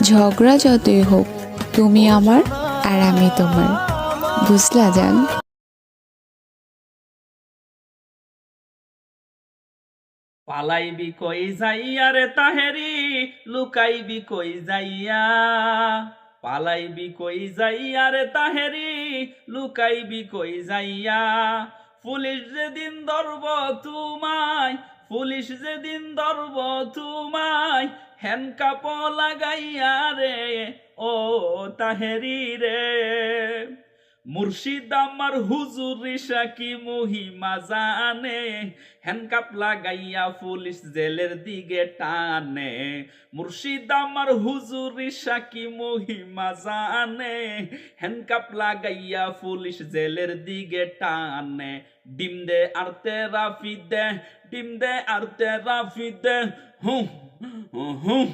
ঝগড়া যতই হোক, তুমি আমার আর আমি তোমার। বুঝলা জান? পালাইবি কই যাইয়া রে তাহেরি, লুকাইবি কই যাইয়া। পালাইবি কই যাইয়া রে তাহেরি, লুকাইবি কই যাইয়া। পুলিশ যেদিন ধরব তোমায়, পুলিশ যেদিন ধরব তোমায়, হ্যান্ডকাপ লাগাইয়া রে ও তাহেরি রে। মুর্শিদ আমার হুজুর রিসা কি মহিমা জানে, হ্যান্ডকাপ লাগাইয়া পুলিশ জেলের দিকে টানে। মুর্শিদ আমার হুজুর রিসা কি মহিমা জানে, হ্যান্ডকাপ লাগাইয়া পুলিশ জেলের দিকে টানে। ডিম দে আরতে রাফি দে, ডিম দে আরতে রাফি দে, হুঁ হুঁ হুঁ।